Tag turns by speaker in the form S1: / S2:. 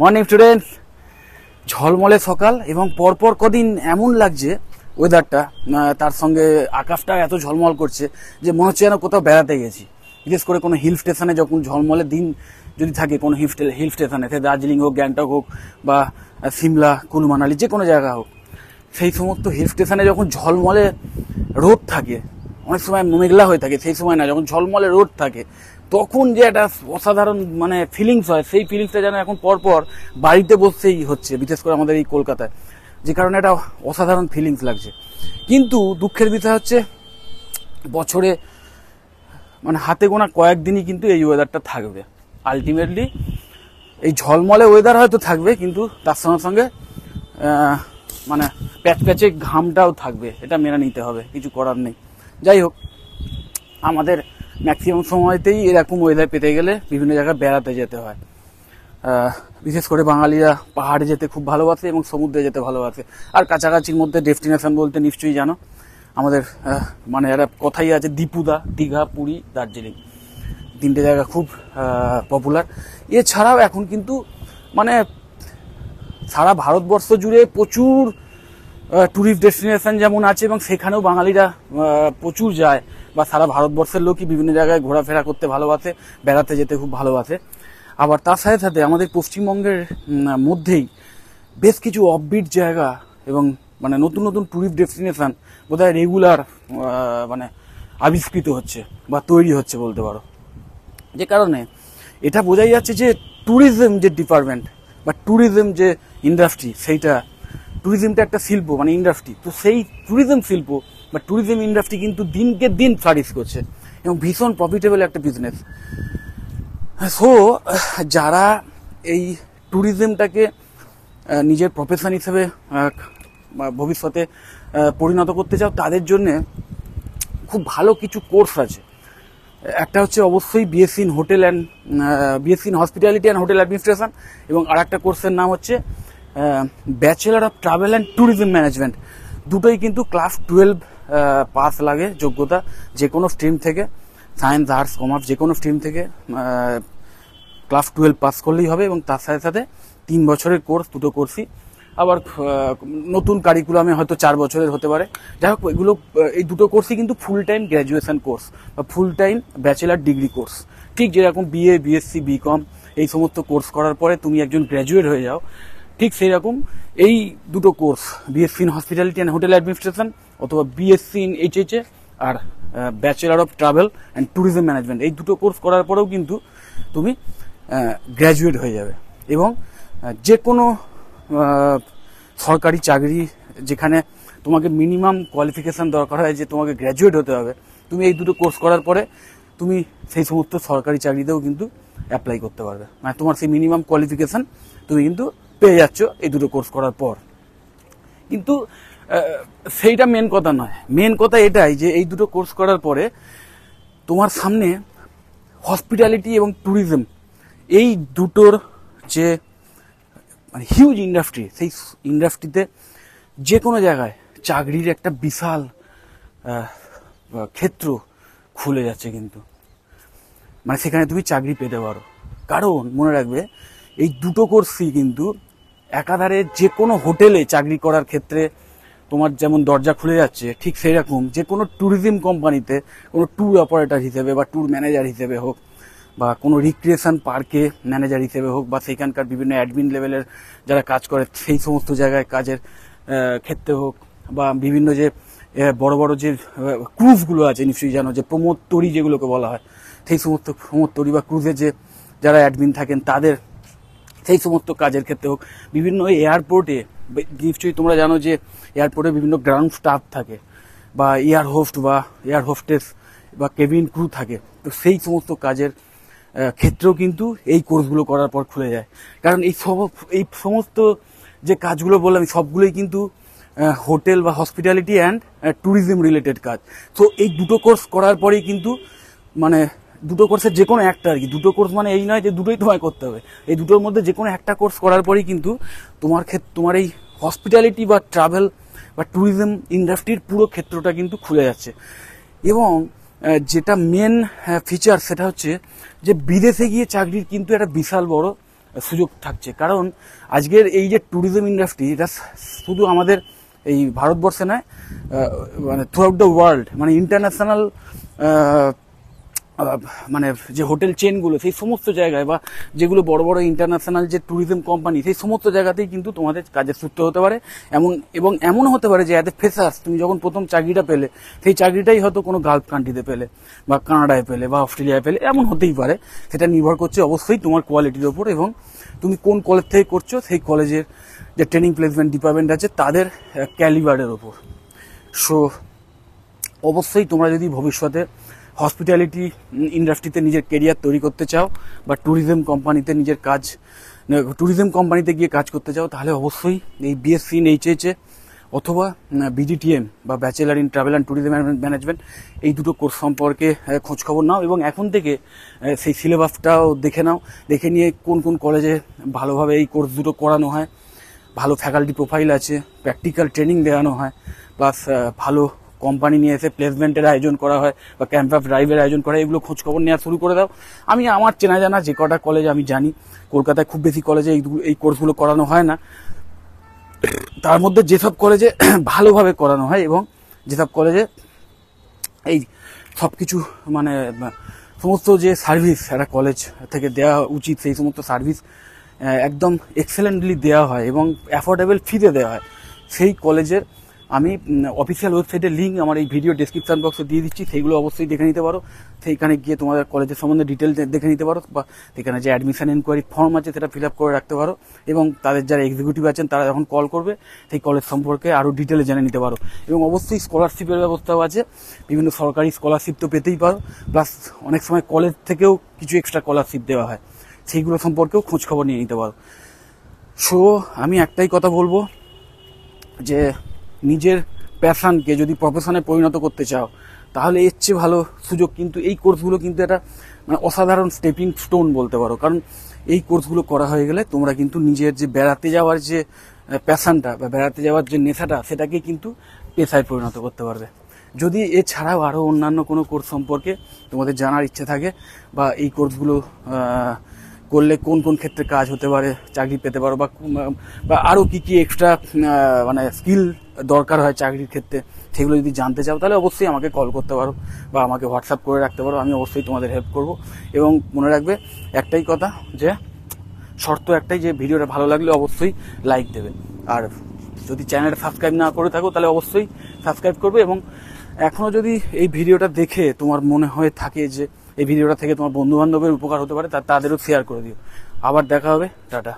S1: Morning students. ঝলমলে সকাল এবং পরপর কদিন এমন লাগছে ওয়েদারটা, তার সঙ্গে আকাশটা এত ঝলমল করছে যে মনে হচ্ছে যেন কোথাও বেড়াতে গেছি। বিশেষ করে কোনো হিল স্টেশনে যখন ঝলমলে দিন যদি থাকে, কোনো হিল স্টেশনে, সে দার্জিলিং হোক, গ্যাংটক হোক, বা সিমলা, কুলু মানালি, যে কোনো জায়গা হোক, সেই সমস্ত হিল স্টেশনে যখন ঝলমলে রোদ থাকে, অনেক সময় মেঘলা হয়ে থাকে, সেই সময় না, যখন ঝলমলে রোদ থাকে তখন যে একটা অসাধারণ ফিলিংস হয়, সেই ফিলিংসটা যেন এখন পরপর বাড়িতে বসেই হচ্ছে, বিশেষ করে আমাদের এই কলকাতায়, যে কারণে একটা অসাধারণ ফিলিংস লাগছে। কিন্তু দুঃখের বিষয় হচ্ছে বছরে হাতে গোনা কয়েকদিনই কিন্তু এই ওয়েদারটা থাকবে। আলটিমেটলি এই ঝলমলে ওয়েদার হয়তো থাকবে, কিন্তু তার সঙ্গে সঙ্গে প্যাচপ্যাচে ঘামটাও থাকবে, এটা মেনে নিতে হবে, কিছু করার নেই। যাই হোক, আমাদের ম্যাক্সিমাম সময়তেই এরকম ওয়েদার পেতে গেলে বিভিন্ন জায়গায় বেড়াতে যেতে হয়। বিশেষ করে বাঙালিরা পাহাড়ে যেতে খুব ভালোবাসে এবং সমুদ্রে যেতে ভালোবাসে। আর কাছাকাছির মধ্যে ডেস্টিনেশন বলতে নিশ্চয়ই জানো, আমাদের একটা কথাই আছে, দীপুদা, দীঘা, পুরী, দার্জিলিং, তিনটে জায়গা খুব পপুলার। এছাড়াও এখন কিন্তু সারা ভারতবর্ষ জুড়ে প্রচুর ট্যুরিস্ট ডেস্টিনেশন যেমন আছে, এবং সেখানেও বাঙালিরা প্রচুর যায়, বা সারা ভারতবর্ষের লোকই বিভিন্ন জায়গায় ঘোরাফেরা করতে ভালোবাসে, বেড়াতে যেতে খুব ভালোবাসে। আবার তার সাথে সাথে আমাদের পশ্চিমবঙ্গের মধ্যেই বেশ কিছু অফবিট জায়গা এবং নতুন নতুন ট্যুরিস্ট ডেস্টিনেশন বোধহয় রেগুলার আবিষ্কৃত হচ্ছে বা তৈরি হচ্ছে বলতে পারো। যে কারণে এটা বোঝাই যাচ্ছে যে ট্যুরিজম যে ডিপার্টমেন্ট বা ট্যুরিজম যে ইন্ডাস্ট্রি, সেইটা, ট্যুরিজমটা একটা শিল্প, ইন্ডাস্ট্রি, তো সেই ট্যুরিজম শিল্প বা ট্যুরিজম ইন্ডাস্ট্রি কিন্তু দিনকে দিন ফ্লারিশ করছে এবং ভীষণ প্রফিটেবল একটা বিজনেস। সো যারা এই ট্যুরিজমটাকে নিজের প্রফেশন হিসেবে ভবিষ্যতে পরিণত করতে চাও, তাদের জন্যে খুব ভালো কিছু কোর্স আছে। একটা হচ্ছে অবশ্যই BSc in hotel and BSc in hospitality and hotel administration, এবং আর একটা কোর্সের নাম হচ্ছে bachelor of travel and tourism management. দুটোই কিন্তু ক্লাস 12 পাস লাগে যোগ্যতা, যে কোনো স্ট্রিম থেকে, সায়েন্স, আর্টস, কমার্স, যে কোনো স্ট্রিম থেকে ক্লাস 12 পাস করলেই হবে। এবং তার সাথে সাথে 3 বছরের কোর্স, দুটো কোর্সই। আবার নতুন কারিকুলামে হয়তো 4 বছরের হতে পারে। যাই হোক, এই দুটো কোর্সই কিন্তু ফুল টাইম গ্র্যাজুয়েশন কোর্স বা full time bachelor degree course. ঠিক যেরকম বিএ, বিএসসি, বিকম এই সমস্ত কোর্স করার পরে তুমি একজন গ্র্যাজুয়েট হয়ে যাও, ঠিক সেই রকম এই দুটো course, BSc in hospitality and hotel administration অথবা বিএসসি ইন এইচএচএ আর bachelor of travel and tourism management, এই দুটো কোর্স করার পরেও কিন্তু তুমি গ্র্যাজুয়েট হয়ে যাবে। এবং যে কোনো সরকারি চাকরি যেখানে তোমাকে মিনিমাম কোয়ালিফিকেশান দরকার হয়, যে তোমাকে গ্র্যাজুয়েট হতে হবে, তুমি এই দুটো কোর্স করার পরে তুমি সেই সমস্ত সরকারি চাকরিতেও কিন্তু অ্যাপ্লাই করতে পারবে। তোমার সেই মিনিমাম কোয়ালিফিকেশান তুমি কিন্তু পেয়ে যাচ্ছ এই দুটো কোর্স করার পর। কিন্তু সেইটা মেন কথা নয়। মেন কথা এটাই যে এই দুটো কোর্স করার পরে তোমার সামনে হসপিটালিটি এবং ট্যুরিজম, এই দুটোর যে হিউজ ইন্ডাস্ট্রি, সেই ইন্ডাস্ট্রিতে যে কোনো জায়গায় চাকরির একটা বিশাল ক্ষেত্র খুলে যাচ্ছে কিন্তু, সেখানে তুমি চাকরি পেতে পারো। কারণ মনে রাখবে, এই দুটো কোর্সই কিন্তু একাধারে যে কোনো হোটেলে চাকরি করার ক্ষেত্রে তোমার যেমন দরজা খুলে যাচ্ছে, ঠিক সেই রকম যে কোনো ট্যুরিজম কোম্পানিতে কোনো ট্যুর অপারেটর হিসেবে বা ট্যুর ম্যানেজার হিসেবে হোক, বা কোনো রিক্রিয়েশন পার্কে ম্যানেজার হিসেবে হোক, বা সেইখানকার বিভিন্ন অ্যাডমিন লেভেলের যারা কাজ করে সেই সমস্ত জায়গায় কাজের ক্ষেত্রে হোক, বা বিভিন্ন যে বড় বড় যে ক্রুজগুলো আছে, নিশ্চয়ই জানো, যে প্রমোদতরি যেগুলোকে বলা হয়, সেই সমস্ত প্রমোদতরি বা ক্রুজে যে যারা অ্যাডমিন থাকেন তাদের সেই সমস্ত কাজের ক্ষেত্রে হোক, বিভিন্ন এয়ারপোর্টে, নিশ্চয়ই তোমরা জানো যে এয়ারপোর্টে বিভিন্ন গ্রাউন্ড স্টাফ থাকে, বা এয়ার হোস্ট বা এয়ার হোস্টেস বা কেবিন ক্রু থাকে, তো সেই সমস্ত কাজের ক্ষেত্রেও কিন্তু এই কোর্সগুলো করার পর খুলে যায়। কারণ এই সমস্ত যে কাজগুলো বললাম, সবগুলোই কিন্তু হোটেল বা হসপিটালিটি অ্যান্ড ট্যুরিজম রিলেটেড কাজ। তো এই দুটো কোর্স করার পরেই কিন্তু দুটো কোর্সের যে কোনো একটা আর কি, দুটো কোর্স এই নয় যে দুটোই তোমায় করতে হবে, এই দুটোর মধ্যে যে কোনো একটা কোর্স করার পরেই কিন্তু তোমার এই হসপিটালিটি বা ট্রাভেল বা ট্যুরিজম ইন্ডাস্ট্রির পুরো ক্ষেত্রটা কিন্তু খুলে যাচ্ছে। এবং যেটা মেন ফিচার সেটা হচ্ছে যে বিদেশে গিয়ে চাকরির কিন্তু একটা বিশাল বড় সুযোগ থাকছে। কারণ আজকের এই যে ট্যুরিজম ইন্ডাস্ট্রি, এটা শুধু আমাদের এই ভারতবর্ষে নয়, মানে থ্রু আউট দ্য ওয়ার্ল্ড, মানে ইন্টারন্যাশনাল মানে যে হোটেল চেনগুলো সেই সমস্ত জায়গায়, বা যেগুলো বড় বড় ইন্টারন্যাশনাল যে ট্যুরিজম কোম্পানি, সেই সমস্ত জায়গাতেই কিন্তু তোমাদের কাজের সূত্র হতে পারে। এমন হতে পারে যে অ্যাজ এ ফ্রেশার্স তুমি যখন প্রথম চাকরিটা পেলে, সেই চাকরিটাই হয়তো কোনো গালফ কান্ট্রিতে পেলে, বা কানাডায় পেলে, বা অস্ট্রেলিয়ায় পেলে, এমন হতেই পারে। সেটা নির্ভর করছে অবশ্যই তোমার কোয়ালিটির ওপর, এবং তুমি কোন কলেজ থেকে করছো, সেই কলেজের যে ট্রেনিং প্লেসমেন্ট ডিপার্টমেন্ট আছে তাদের ক্যালিবারের ওপর। সো অবশ্যই তোমরা যদি ভবিষ্যতে হসপিটালিটি ইন্ডাস্ট্রিতে নিজের কেরিয়ার তৈরি করতে চাও, বা ট্যুরিজম কোম্পানিতে গিয়ে কাজ করতে চাও, তাহলে অবশ্যই এই বিএসসি ইন এইচএইচএ অথবা বিজিটিএম বা bachelor in travel and tourism management, এই দুটো কোর্স সম্পর্কে খোঁজখবর নাও, এবং এখন থেকে সেই সিলেবাসটাও দেখে নাও। দেখে নিয়ে কোন কোন কলেজে ভালোভাবে এই কোর্স দুটো করানো হয়, ভালো ফ্যাকাল্টি প্রোফাইল আছে, প্র্যাকটিক্যাল ট্রেনিং দেওয়ানো হয়, প্লাস ভালো কোম্পানি নিয়ে এসে প্লেসমেন্টের আয়োজন করা হয়, বা ক্যাম্পাস ড্রাইভের আয়োজন করা হয়। এগুলো খোঁজখবর নেওয়া শুরু করে দাও। আমি আমার চেনা জানা যে কটা কলেজ আমি জানি, কলকাতায় খুব বেশি কলেজে এই কোর্সগুলো করানো হয় না, তার মধ্যে যেসব কলেজে ভালোভাবে করানো হয়, এবং যেসব কলেজে এই সব কিছু মানে সমস্ত যে সার্ভিস একটা কলেজ থেকে দেওয়া উচিত, সেই সমস্ত সার্ভিস একদম এক্সেলেন্টলি দেওয়া হয় এবং অ্যাফোর্ডেবল ফিতে দেওয়া হয়, সেই কলেজের আমি অফিসিয়াল ওয়েবসাইটের লিঙ্ক আমার এই ভিডিও ডেসক্রিপশন বক্সে দিয়ে দিচ্ছি। সেইগুলো অবশ্যই দেখে নিতে পারো। সেইখানে গিয়ে তোমাদের কলেজের সম্বন্ধে ডিটেল দেখে নিতে পারো, বা সেখানে যে অ্যাডমিশন এনকোয়ারি ফর্ম আছে সেটা ফিল আপ করে রাখতে পারো, এবং তাদের যারা এক্সিকিউটিভ আছেন তারা যখন কল করবে সেই কলেজ সম্পর্কে আরও ডিটেলে জেনে নিতে পারো। এবং অবশ্যই স্কলারশিপের ব্যবস্থাও আছে, বিভিন্ন সরকারি স্কলারশিপ তো পেতেই পারো, প্লাস অনেক সময় কলেজ থেকেও কিছু এক্সট্রা স্কলারশিপ দেওয়া হয়, সেইগুলো সম্পর্কেও খোঁজখবর নিয়ে নিতে পারো। সো আমি একটাই কথা বলবো যে নিজের প্যাশনকে যদি প্রফেশনে পরিণত করতে চাও, তাহলে এর চেয়ে ভালো সুযোগ কিন্তু এই কোর্সগুলো কিন্তু একটা মানে অসাধারণ স্টেপিং স্টোন বলতে পারো। কারণ এই কোর্সগুলো করা হয়ে গেলে তোমরা কিন্তু নিজের যে বেড়াতে যাওয়ার যে প্যাশনটা বা বেড়াতে যাওয়ার যে নেশাটা, সেটাকে কিন্তু পেশায় পরিণত করতে পারবে। যদি এছাড়াও আরও অন্যান্য কোনো কোর্স সম্পর্কে তোমাদের জানার ইচ্ছে থাকে, বা এই কোর্সগুলো করলে কোন কোন ক্ষেত্রে কাজ হতে পারে, চাকরি পেতে পারো, বা আরও কী কী এক্সট্রা মানে স্কিল দরকার হয় চাকরির ক্ষেত্রে, সেগুলো যদি জানতে চাও তাহলে অবশ্যই আমাকে কল করতে পারো, বা আমাকে হোয়াটসঅ্যাপ করে রাখতে পারো। আমি অবশ্যই তোমাদের হেল্প করব। এবং মনে রাখবে একটাই কথা, যে শর্ত একটাই, যে ভিডিওটা ভালো লাগলে অবশ্যই লাইক দেবে, আর যদি চ্যানেলটা সাবস্ক্রাইব না করে থাকো তাহলে অবশ্যই সাবস্ক্রাইব করবে। এবং এখনও যদি এই ভিডিওটা দেখে তোমার মনে হয়ে থাকে যে এই ভিডিওটা থেকে তোমার বন্ধু বান্ধবের উপকার হতে পারে, তাদেরও শেয়ার করে দিও। আবার দেখা হবে, টাটা।